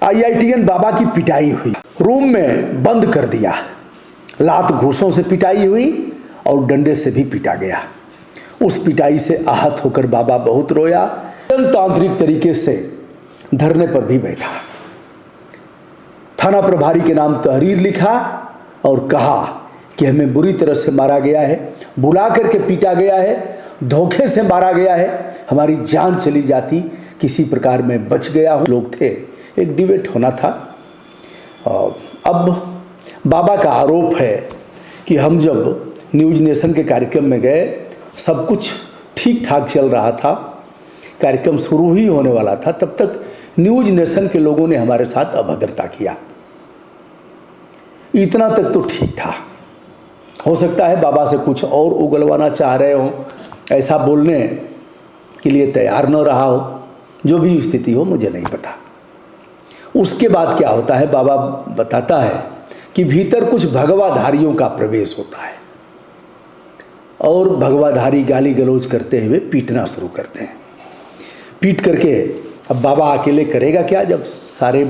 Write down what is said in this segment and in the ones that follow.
IITian बाबा की पिटाई हुई, रूम में बंद कर दिया, लात घूंसों से पिटाई हुई और डंडे से भी पीटा गया। उस पिटाई से आहत होकर बाबा बहुत रोया, जनतांत्रिक तरीके से धरने पर भी बैठा, थाना प्रभारी के नाम तहरीर लिखा और कहा कि हमें बुरी तरह से मारा गया है, बुला करके पीटा गया है, धोखे से मारा गया है, हमारी जान चली जाती, किसी प्रकार में बच गया हूँ। लोग थे, एक डिबेट होना था। अब बाबा का आरोप है कि हम जब न्यूज नेशन के कार्यक्रम में गए, सब कुछ ठीक ठाक चल रहा था, कार्यक्रम शुरू ही होने वाला था, तब तक न्यूज नेशन के लोगों ने हमारे साथ अभद्रता किया। इतना तक तो ठीक था, हो सकता है बाबा से कुछ और उगलवाना चाह रहे हो, ऐसा बोलने के लिए तैयार न रहा हो, जो भी स्थिति हो मुझे नहीं पता। उसके बाद क्या होता है, बाबा बताता है कि भीतर कुछ भगवाधारियों का प्रवेश होता है और भगवाधारी गाली गलौज करते हुए पीटना शुरू करते हैं। पीट करके अब बाबा अकेले करेगा क्या, जब सारे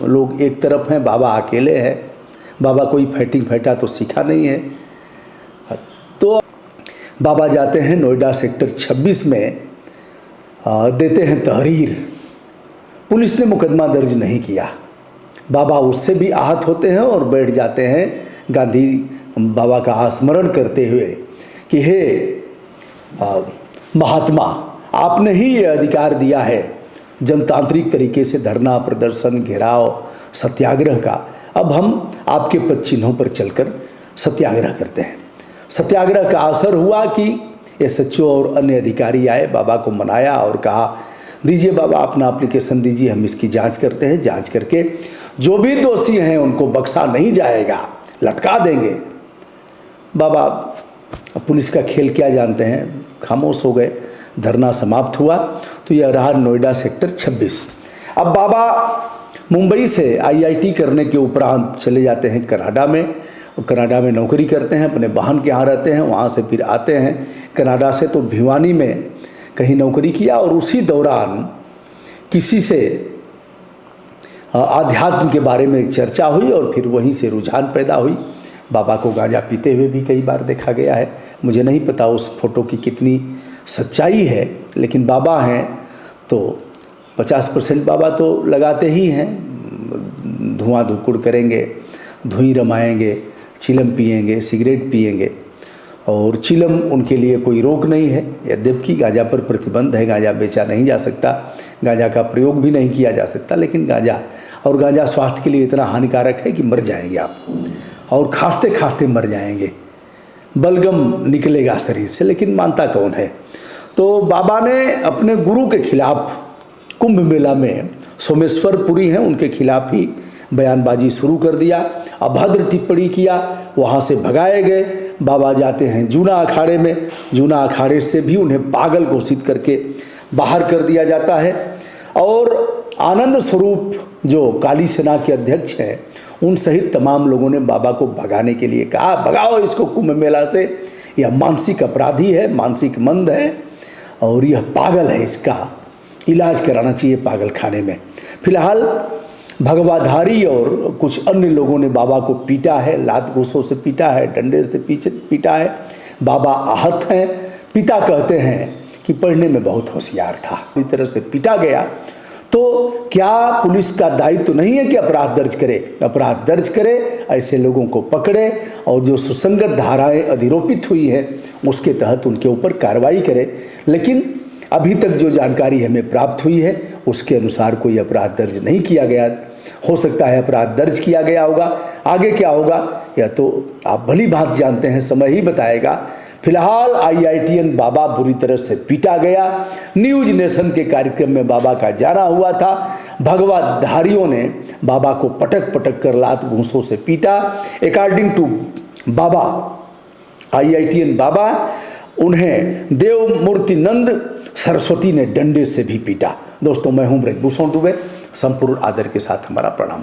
लोग एक तरफ हैं, बाबा अकेले हैं, बाबा कोई फाइटिंग फाइटा तो सीखा नहीं है। तो बाबा जाते हैं नोएडा सेक्टर 26 में, देते हैं तहरीर। पुलिस ने मुकदमा दर्ज नहीं किया। बाबा उससे भी आहत होते हैं और बैठ जाते हैं गांधी बाबा का स्मरण करते हुए कि हे महात्मा, आपने ही ये अधिकार दिया है जनतांत्रिक तरीके से धरना प्रदर्शन, घेराव, सत्याग्रह का। अब हम आपके पद चिन्हों पर चलकर सत्याग्रह करते हैं। सत्याग्रह का असर हुआ कि एसएचओ और अन्य अधिकारी आए, बाबा को मनाया और कहा दीजिए बाबा अपना एप्लीकेशन दीजिए, हम इसकी जांच करते हैं, जांच करके जो भी दोषी हैं उनको बख्शा नहीं जाएगा, लटका देंगे। बाबा पुलिस का खेल क्या जानते हैं, खामोश हो गए। धरना समाप्त हुआ। तो यह रहा नोएडा सेक्टर 26। अब बाबा मुंबई से आईआईटी करने के उपरांत चले जाते हैं कनाडा में, और कनाडा में नौकरी करते हैं, अपने बहन के यहाँ रहते हैं, वहाँ से फिर आते हैं कनाडा से तो भिवानी में कहीं नौकरी किया। और उसी दौरान किसी से आध्यात्म के बारे में चर्चा हुई और फिर वहीं से रुझान पैदा हुई। बाबा को गांजा पीते हुए भी कई बार देखा गया है। मुझे नहीं पता उस फोटो की कितनी सच्चाई है, लेकिन बाबा हैं तो 50% बाबा तो लगाते ही हैं। धुआं धुकुड़ करेंगे, धुई रमाएंगे, चिलम पिएंगे, सिगरेट पिएंगे, और चिलम उनके लिए कोई रोक नहीं है। यद्यपि गांजा पर प्रतिबंध है, गांजा बेचा नहीं जा सकता, गांजा का प्रयोग भी नहीं किया जा सकता, लेकिन गांजा स्वास्थ्य के लिए इतना हानिकारक है कि मर जाएंगे आप, और खांसते खांसते मर जाएंगे, बलगम निकलेगा शरीर से, लेकिन मानता कौन है। तो बाबा ने अपने गुरु के खिलाफ कुंभ मेला में सोमेश्वर पुरी हैं, उनके खिलाफ ही बयानबाजी शुरू कर दिया, अभद्र टिप्पणी किया, वहाँ से भगाए गए। बाबा जाते हैं जूना अखाड़े में, जूना अखाड़े से भी उन्हें पागल घोषित करके बाहर कर दिया जाता है। और आनंद स्वरूप जो काली सेना के अध्यक्ष हैं, उन सहित तमाम लोगों ने बाबा को भगाने के लिए कहा, भगाओ इसको कुंभ मेला से, यह मानसिक अपराधी है, मानसिक मंद है और यह पागल है, इसका इलाज कराना चाहिए पागल खाने में। फिलहाल भगवाधारी और कुछ अन्य लोगों ने बाबा को पीटा है, लात घूंसों से पीटा है, डंडे से पीटा है। बाबा आहत हैं। पिता कहते हैं कि पढ़ने में बहुत होशियार था, इस तरह से पीटा गया। तो क्या पुलिस का दायित्व तो नहीं है कि अपराध दर्ज करे? अपराध दर्ज करे, ऐसे लोगों को पकड़े और जो सुसंगत धाराएं अधिरोपित हुई है उसके तहत उनके ऊपर कार्रवाई करे। लेकिन अभी तक जो जानकारी हमें प्राप्त हुई है उसके अनुसार कोई अपराध दर्ज नहीं किया गया। हो सकता है अपराध दर्ज किया गया होगा, आगे क्या होगा या तो आप भली भांति जानते हैं, समय ही बताएगा। फिलहाल आईआईटीएन बाबा बुरी तरह से पीटा गया। न्यूज नेशन के कार्यक्रम में बाबा का जाना हुआ था। भगवाधारियों ने बाबा को पटक पटक कर लात घूंसों से पीटा। अकॉर्डिंग टू बाबा, आईआईटीएन बाबा, उन्हें देवमूर्तिनंद सरस्वती ने डंडे से भी पीटा। दोस्तों, मैं हूं ब्रजभूषण दुबे, संपूर्ण आदर के साथ हमारा प्रणाम।